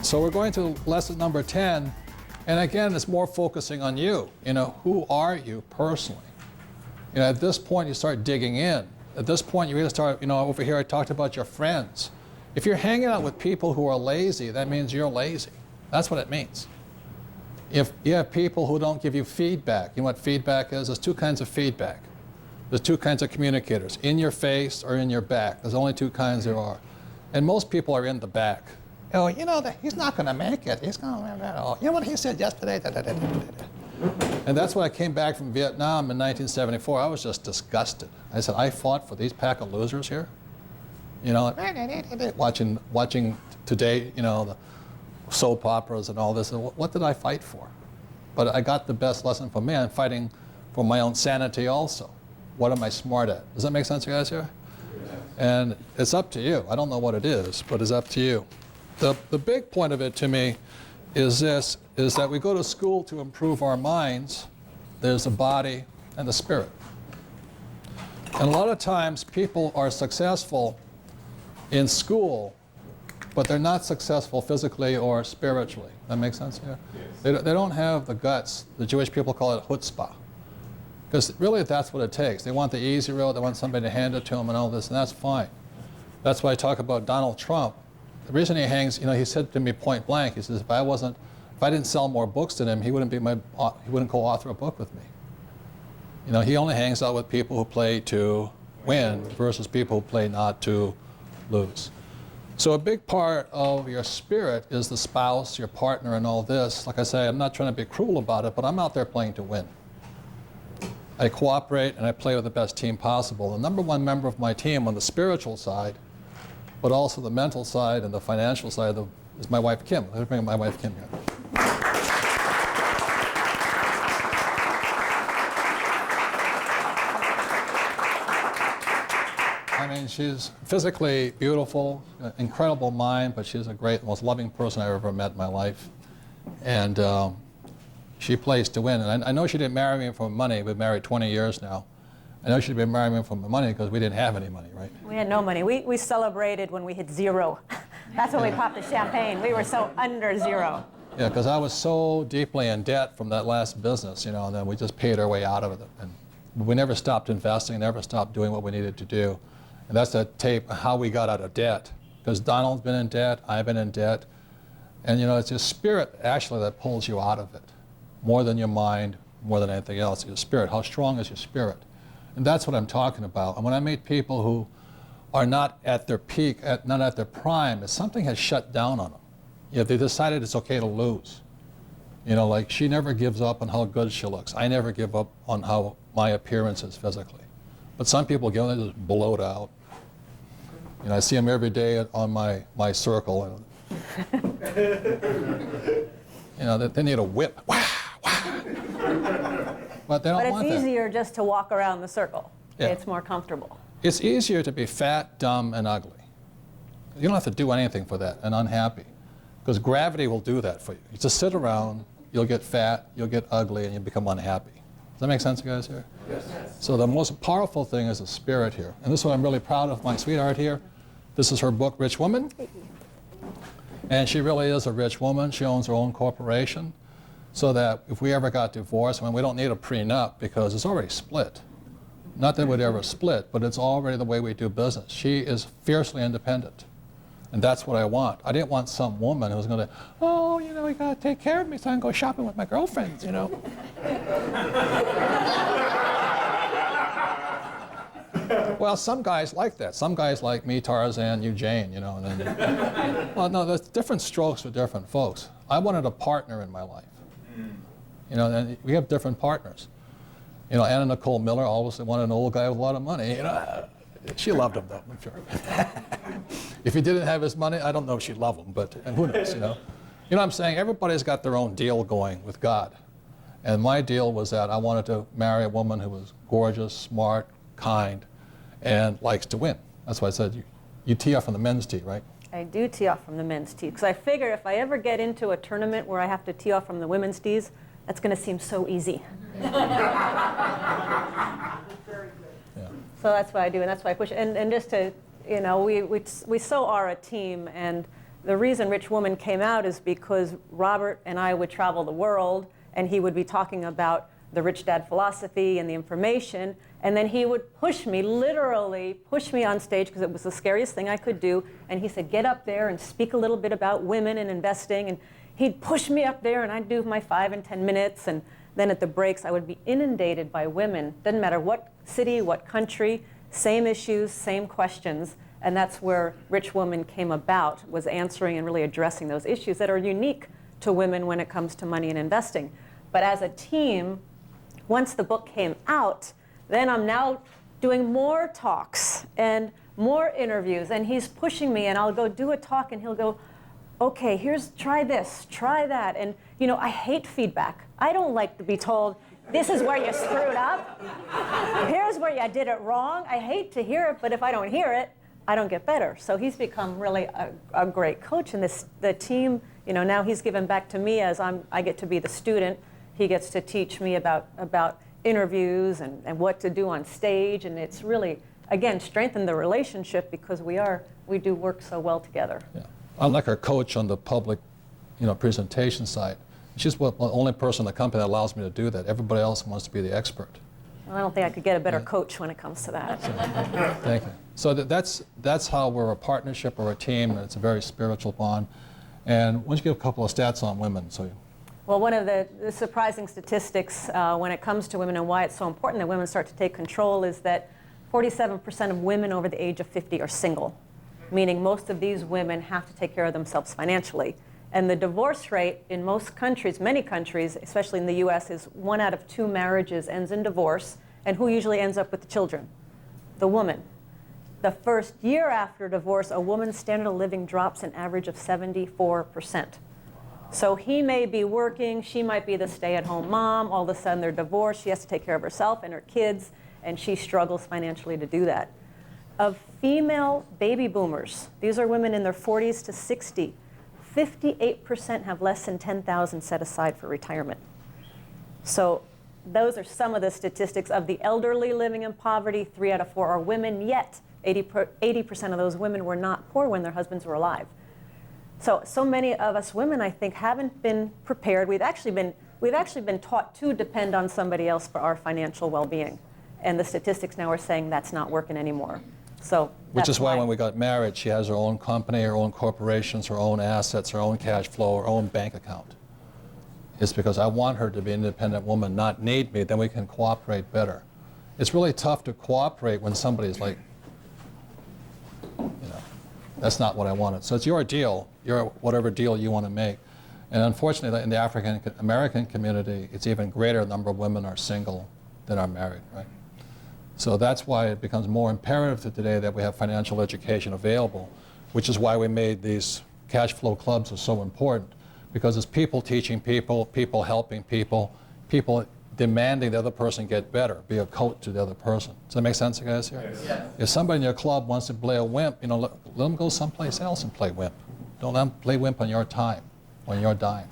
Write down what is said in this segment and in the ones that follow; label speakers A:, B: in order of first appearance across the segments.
A: So we're going to lesson number 10, and again, it's more focusing on you. Who are you personally? At this point, you start digging in. At this point, you really start, over here I talked about your friends. If you're hanging out with people who are lazy, that means you're lazy. That's what it means. If you have people who don't give you feedback, you know what feedback is? There's two kinds of feedback. There's two kinds of communicators, in your face or in your back. There's only two kinds there are. And most people are in the back. He's not going to make it. He's going to, you know what he said yesterday? And that's when I came back from Vietnam in 1974. I was just disgusted. I said, I fought for these pack of losers here. Watching today, the soap operas and all this. And what did I fight for? But I got the best lesson from me. I'm fighting for my own sanity also. What am I smart at? Does that make sense, you guys here? And it's up to you. I don't know what it is, but it's up to you. The big point of it to me is this, is that we go to school to improve our minds. There's the body and the spirit. And a lot of times people are successful in school, but they're not successful physically or spiritually. That makes sense? Yeah? Yes. They don't have the guts. The Jewish people call it chutzpah. Because really that's what it takes. They want the easy road, they want somebody to hand it to them and all this, and that's fine. That's why I talk about Donald Trump. The reason he hangs, he said to me point blank, he says, if I didn't sell more books than him, he wouldn't co-author a book with me. He only hangs out with people who play to win versus people who play not to lose. So a big part of your spirit is the spouse, your partner, and all this. Like I say, I'm not trying to be cruel about it, but I'm out there playing to win. I cooperate and I play with the best team possible. The number one member of my team on the spiritual side, but also the mental side and the financial side is my wife, Kim. Let me bring my wife, Kim, here. I mean, she's physically beautiful, incredible mind, but she's a great, most loving person I've ever met in my life. And she plays to win. And I know she didn't marry me for money. We've been married 20 years now. I know she'd been marrying me for the money because we didn't have any money, right?
B: We had no money. We celebrated when we hit zero. That's when we popped the champagne. We were so under zero.
A: Yeah, because I was so deeply in debt from that last business, and then we just paid our way out of it. And we never stopped investing, never stopped doing what we needed to do. And that's the tape, how we got out of debt. Because Donald's been in debt, I've been in debt. And it's your spirit actually that pulls you out of it. More than your mind, more than anything else. Your spirit, how strong is your spirit? And that's what I'm talking about. And when I meet people who are not at their peak, not at their prime, it's something has shut down on them. They decided it's okay to lose. Like she never gives up on how good she looks. I never give up on how my appearance is physically. But some people they just bloat out. I see them every day on my circle. They need a whip. Wow, wow. But they don't want that.
B: But it's easier just to walk around the circle.
A: Yeah.
B: It's more comfortable.
A: It's easier to be fat, dumb, and ugly. You don't have to do anything for that, and unhappy. Because gravity will do that for you. You just sit around, you'll get fat, you'll get ugly, and you'll become unhappy. Does that make sense, you guys here? Yes. So the most powerful thing is the spirit here. And this is what I'm really proud of my sweetheart here. This is her book, Rich Woman. And she really is a rich woman. She owns her own corporation. So that if we ever got divorced, we don't need a prenup because it's already split. Not that we'd ever split, but it's already the way we do business. She is fiercely independent. And that's what I want. I didn't want some woman who's going to, you got to take care of me so I can go shopping with my girlfriends, Well, some guys like that. Some guys like me, Tarzan, you, Jane, and then, well, no, there's different strokes for different folks. I wanted a partner in my life. And we have different partners. Anna Nicole Miller always wanted an old guy with a lot of money. She loved him, though, I'm sure. If he didn't have his money, I don't know if she'd love him, but who knows, what I'm saying? Everybody's got their own deal going with God. And my deal was that I wanted to marry a woman who was gorgeous, smart, kind, and likes to win. That's why I said you tee off from the men's tee, right?
B: I do tee off from the men's tee, because I figure if I ever get into a tournament where I have to tee off from the women's tees, that's going to seem so easy.
A: Yeah.
B: So that's what I do, and that's why I push. And just to, we so are a team, and the reason Rich Woman came out is because Robert and I would travel the world, and he would be talking about the Rich Dad philosophy and the information, and then he would push me, literally push me on stage, because it was the scariest thing I could do, and he said, get up there and speak a little bit about women and investing, and he'd push me up there, and I'd do my 5 and 10 minutes, and then at the breaks I would be inundated by women. Doesn't matter what city, what country, same issues, same questions, and that's where Rich Woman came about, was answering and really addressing those issues that are unique to women when it comes to money and investing. But as a team, once the book came out, then I'm now doing more talks and more interviews, and he's pushing me, and I'll go do a talk, and he'll go, okay, try this, try that. And you know, I hate feedback. I don't like to be told, this is where you screwed up. Here's where you did it wrong. I hate to hear it, but if I don't hear it, I don't get better. So he's become really a great coach, and the team, you know, now he's given back to me as I get to be the student. He gets to teach me about interviews and what to do on stage, and it's really, again, strengthened the relationship because we do work so well together.
A: Yeah. I'm like our coach on the public, you know, presentation side. She's the only person in the company that allows me to do that. Everybody else wants to be the expert.
B: Well, I don't think I could get a better coach when it comes to that.
A: So, thank you. So that's how we're a partnership or a team, and it's a very spiritual bond. And why don't you give a couple of stats on women?
B: Well, one of the surprising statistics when it comes to women and why it's so important that women start to take control is that 47% of women over the age of 50 are single, meaning most of these women have to take care of themselves financially. And the divorce rate in most countries, many countries, especially in the US, is 1 out of 2 marriages ends in divorce. And who usually ends up with the children? The woman. The first year after divorce, a woman's standard of living drops an average of 74%. So he may be working, she might be the stay-at-home mom, all of a sudden they're divorced, she has to take care of herself and her kids, and she struggles financially to do that. Of female baby boomers, these are women in their 40s to 60, 58% have less than $10,000 set aside for retirement. So those are some of the statistics of the elderly living in poverty. 3 out of 4 are women, yet 80% of those women were not poor when their husbands were alive. So many of us women, I think, haven't been prepared. We've actually been taught to depend on somebody else for our financial well-being. And the statistics now are saying that's not working anymore. So
A: which is why when we got married, she has her own company, her own corporations, her own assets, her own cash flow, her own bank account. It's because I want her to be an independent woman, not need me, then we can cooperate better. It's really tough to cooperate when somebody's like, you know, that's not what I wanted. So it's your deal, whatever deal you want to make. And unfortunately, in the African American community, it's even greater number of women are single than are married, right? So that's why it becomes more imperative today that we have financial education available, which is why we made these cash flow clubs are so important, because it's people teaching people, people helping people, people demanding the other person get better, be a coach to the other person. Does that make sense, you guys here? Yes. If somebody in your club wants to play a wimp, you know, let them go someplace else and play wimp. Don't let them play wimp on your time, on your dime.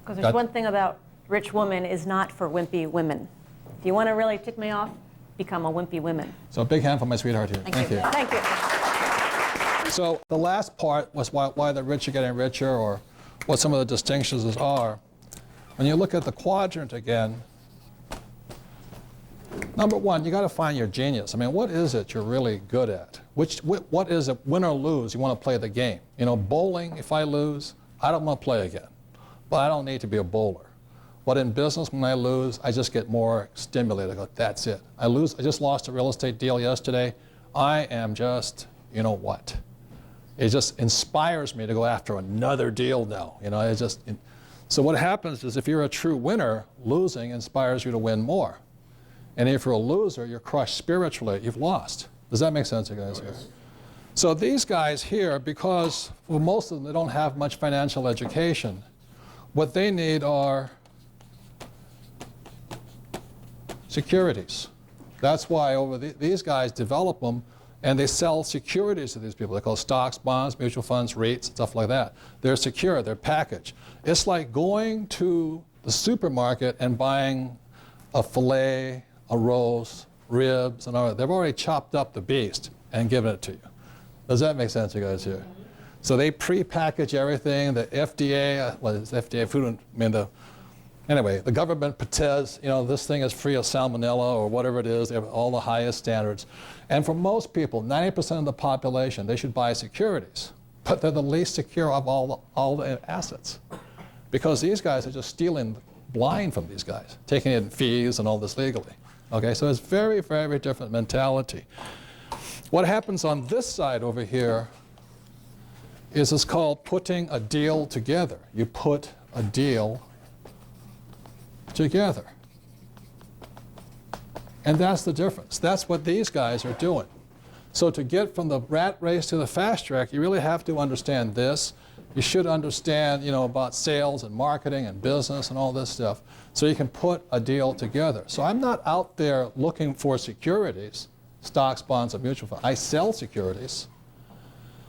B: Because there's one thing about Rich Woman is not for wimpy women. If you want to really tick me off, become a wimpy woman.
A: So a big hand for my sweetheart here. Thank you.
B: Thank you.
A: So the last part was why the rich are getting richer, or what some of the distinctions are. When you look at the quadrant again, number one, you got to find your genius. I mean, what is it you're really good at? What is it, win or lose, you want to play the game? You know, bowling, if I lose, I don't want to play again. But I don't need to be a bowler. But in business, when I lose, I just get more stimulated. I go, that's it. I just lost a real estate deal yesterday. I am just, you know what? It just inspires me to go after another deal now. You know, so what happens is if you're a true winner, losing inspires you to win more. And if you're a loser, you're crushed spiritually, you've lost. Does that make sense, you guys? Yes. So these guys here, because for most of them, they don't have much financial education, what they need are securities. That's why these guys develop them, and they sell securities to these people. They call stocks, bonds, mutual funds, REITs, stuff like that. They're secure, they're packaged. It's like going to the supermarket and buying a filet, a roast, ribs, and all that. They've already chopped up the beast and given it to you. Does that make sense, you guys here? So they pre-package everything. The FDA, what is FDA food? Anyway, the government pretends, this thing is free of salmonella or whatever it is. They have all the highest standards. And for most people, 90% of the population, they should buy securities. But they're the least secure of all the assets. Because these guys are just stealing blind from these guys, taking in fees and all this legally. Okay, so it's very, very different mentality. What happens on this side over here is it's called putting a deal together. You put a deal together. And that's the difference. That's what these guys are doing. So to get from the rat race to the fast track, you really have to understand this. You should understand, about sales and marketing and business and all this stuff, so you can put a deal together. So I'm not out there looking for securities, stocks, bonds, and mutual funds. I sell securities.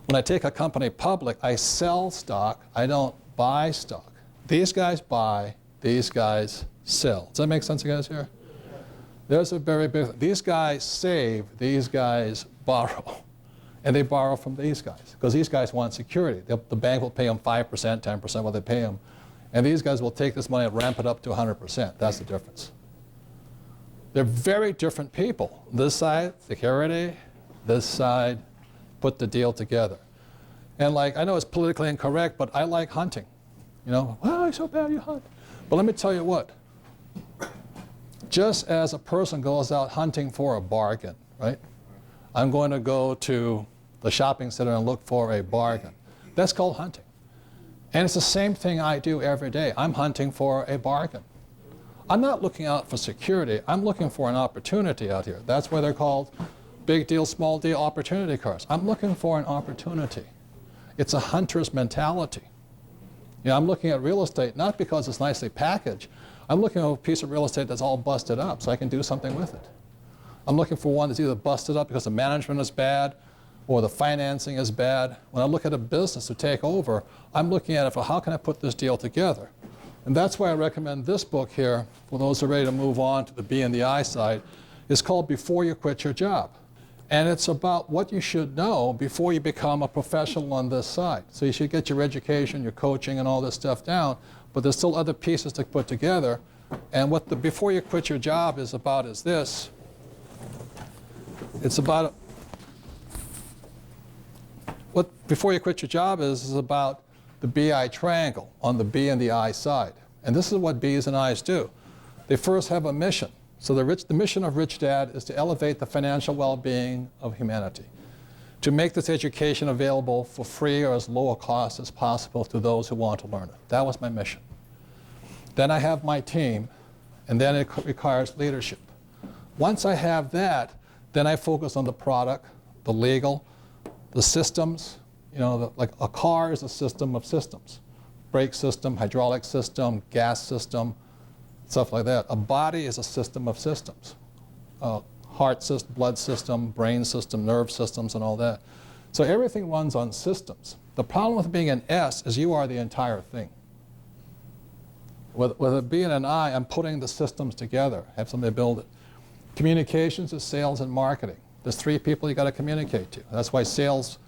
A: When I take a company public, I sell stock. I don't buy stock. These guys buy, these guys sell. Does that make sense, you guys here? There's a very big, these guys save, these guys borrow. And they borrow from these guys, because these guys want security. The bank will pay them 5%, 10%, what they pay them. And these guys will take this money and ramp it up to 100%. That's the difference. They're very different people. This side, security. This side, put the deal together. And I know it's politically incorrect, but I like hunting. Well, it's so bad you hunt. But let me tell you what. Just as a person goes out hunting for a bargain, right? I'm going to go to the shopping center and look for a bargain. That's called hunting. And it's the same thing I do every day. I'm hunting for a bargain. I'm not looking out for security. I'm looking for an opportunity out here. That's why they're called big deal, small deal opportunity cards. I'm looking for an opportunity. It's a hunter's mentality. I'm looking at real estate not because it's nicely packaged. I'm looking at a piece of real estate that's all busted up so I can do something with it. I'm looking for one that's either busted up because the management is bad or the financing is bad. When I look at a business to take over, I'm looking at it for how can I put this deal together? And that's why I recommend this book here, for those who are ready to move on to the B and the I side. It's called Before You Quit Your Job. And it's about what you should know before you become a professional on this side. So you should get your education, your coaching, and all this stuff down, but there's still other pieces to put together. And what the Before You Quit Your Job is about is this. It's about what Before You Quit Your Job is about the BI triangle on the B and the I side. And this is what B's and I's do. They first have a mission. So the mission of Rich Dad is to elevate the financial well-being of humanity, to make this education available for free or as low a cost as possible to those who want to learn it. That was my mission. Then I have my team, and then it requires leadership. Once I have that, then I focus on the product, the legal, the systems. Like a car is a system of systems. Brake system, hydraulic system, gas system, stuff like that. A body is a system of systems. Heart system, blood system, brain system, nerve systems, and all that. So everything runs on systems. The problem with being an S is you are the entire thing. With a B and an I, I'm putting the systems together, have somebody build it. Communications is sales and marketing. There's three people you got to communicate to. That's why sales,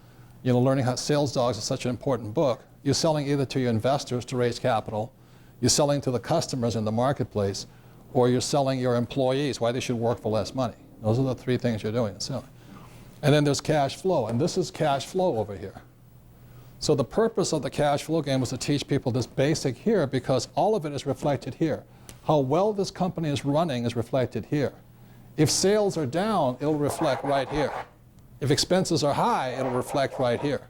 A: learning how sales dogs is such an important book. You're selling either to your investors to raise capital, you're selling to the customers in the marketplace, or you're selling your employees why they should work for less money. Those are the three things you're doing in selling. And then there's cash flow, and this is cash flow over here. So the purpose of the cash flow game was to teach people this basic here because all of it is reflected here. How well this company is running is reflected here. If sales are down, it'll reflect right here. If expenses are high, it'll reflect right here.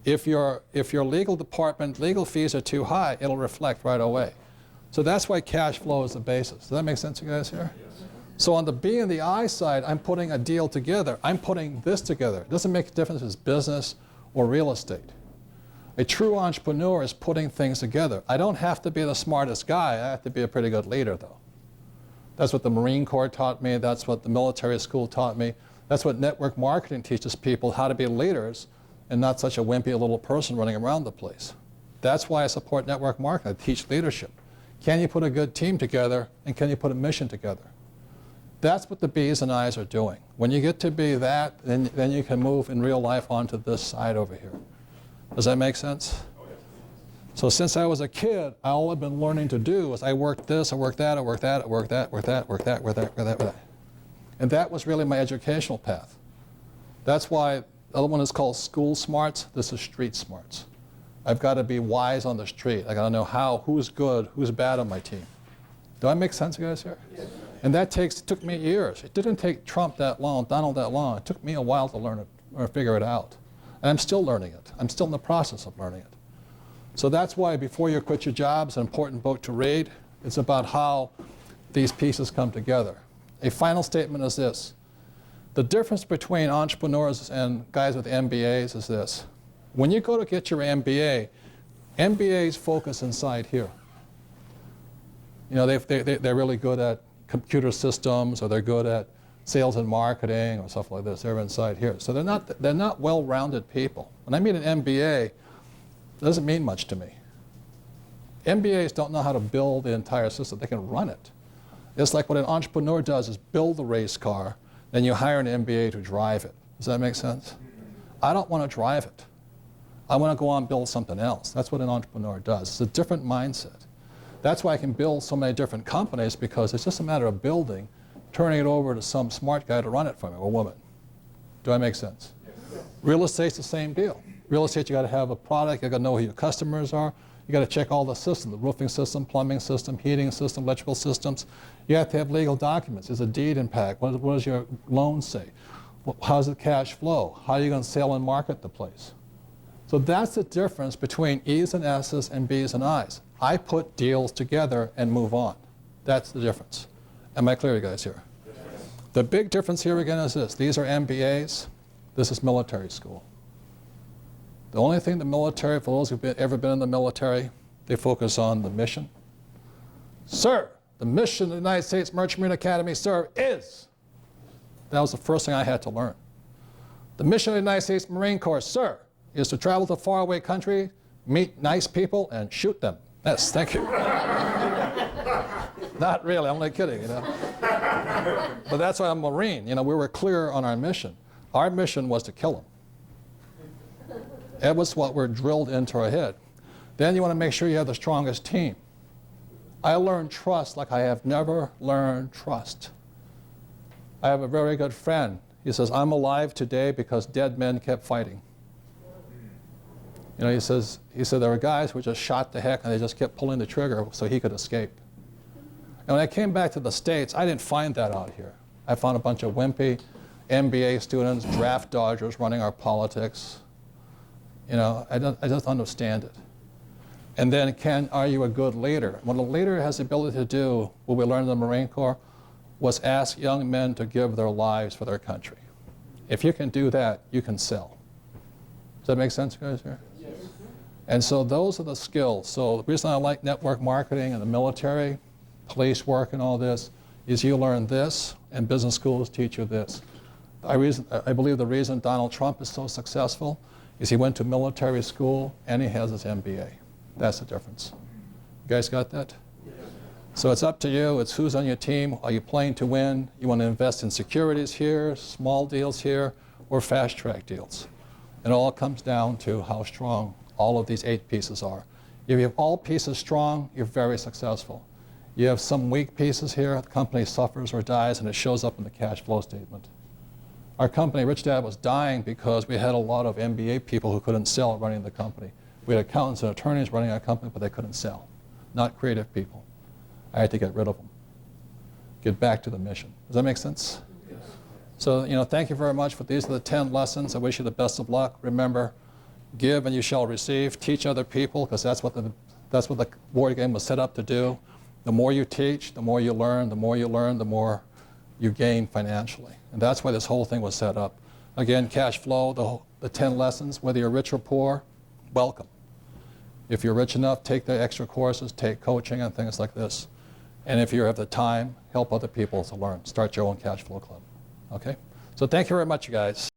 A: If your legal department, legal fees are too high, it'll reflect right away. So that's why cash flow is the basis. Does that make sense to you guys here? Yes. So on the B and the I side, I'm putting a deal together. I'm putting this together. It doesn't make a difference if it's business or real estate. A true entrepreneur is putting things together. I don't have to be the smartest guy. I have to be a pretty good leader, though. That's what the Marine Corps taught me. That's what the military school taught me. That's what network marketing teaches people, how to be leaders and not such a wimpy little person running around the place. That's why I support network marketing. I teach leadership. Can you put a good team together, and can you put a mission together? That's what the B's and I's are doing. When you get to be that, then you can move in real life onto this side over here. Does that make sense? So since I was a kid, all I've been learning to do was I worked this, I worked that, I worked that, I worked that, worked that, worked that, worked that, worked that, worked that. And that was really my educational path. That's why the other one is called school smarts. This is street smarts. I've got to be wise on the street. I got to know who's good, who's bad on my team. Do I make sense, guys, here? Yes. And that took me years. It didn't take Trump that long, Donald that long. It took me a while to learn it or figure it out. And I'm still learning it. I'm still in the process of learning it. So that's why before you quit your job, it's an important book to read. It's about how these pieces come together. A final statement is this. The difference between entrepreneurs and guys with MBAs is this. When you go to get your MBA, MBAs focus inside here. You know, they're really good at computer systems, or they're good at sales and marketing, or stuff like this. They're inside here. So they're not well-rounded people. When I meet an MBA, it doesn't mean much to me. MBAs don't know how to build the entire system. They can run it. It's like what an entrepreneur does is build the race car, then you hire an MBA to drive it. Does that make sense? I don't want to drive it. I want to go on and build something else. That's what an entrepreneur does. It's a different mindset. That's why I can build so many different companies, because it's just a matter of building, turning it over to some smart guy to run it for me, or woman. Do I make sense? Yes. Real estate's the same deal. Real estate, you got to have a product, you got to know who your customers are, you got to check all the systems, the roofing system, plumbing system, heating system, electrical systems. You have to have legal documents. Is a deed impact? What does your loan say? How does the cash flow? How are you going to sell and market the place? So that's the difference between E's and S's and B's and I's. I put deals together and move on. That's the difference. Am I clear, you guys, here? Yes. The big difference here again is this. These are MBAs. This is military school. The only thing the military, for those who've ever been in the military, they focus on the mission. Sir, the mission of the United States Merchant Marine Academy, sir, is. That was the first thing I had to learn. The mission of the United States Marine Corps, sir, is to travel to faraway country, meet nice people, and shoot them. Yes, thank you. Not really, I'm only kidding, you know. But that's why I'm a Marine. You know, we were clear on our mission. Our mission was to kill them. That was what we're drilled into our head. Then you want to make sure you have the strongest team. I learned trust like I have never learned trust. I have a very good friend. He says, I'm alive today because dead men kept fighting. You know, he said there were guys who just shot the heck and they just kept pulling the trigger so he could escape. And when I came back to the States, I didn't find that out here. I found a bunch of wimpy MBA students, draft dodgers running our politics. You know, I just understand it. And then, are you a good leader? What a leader has the ability to do, what we learned in the Marine Corps, was ask young men to give their lives for their country. If you can do that, you can sell. Does that make sense, guys, here? Yes. And so those are the skills. So the reason I like network marketing and the military, police work and all this, is you learn this, and business schools teach you this. I believe the reason Donald Trump is so successful is he went to military school and he has his MBA. That's the difference. You guys got that? Yes. So it's up to you. It's who's on your team. Are you playing to win? You want to invest in securities here, small deals here, or fast track deals? It all comes down to how strong all of these 8 pieces are. If you have all pieces strong, you're very successful. You have some weak pieces here, the company suffers or dies, and it shows up in the cash flow statement. Our company, Rich Dad, was dying because we had a lot of MBA people who couldn't sell running the company. We had accountants and attorneys running our company, but they couldn't sell. Not creative people. I had to get rid of them. Get back to the mission. Does that make sense? Yes. So, you know, thank you very much. These are the 10 lessons. I wish you the best of luck. Remember, give and you shall receive. Teach other people, because that's what the board game was set up to do. The more you teach, the more you learn. The more you learn, the more you gain financially. And that's why this whole thing was set up. Again, cash flow, the 10 lessons, whether you're rich or poor, welcome. If you're rich enough, take the extra courses, take coaching and things like this. And if you have the time, help other people to learn. Start your own cash flow club. Okay? So thank you very much, you guys.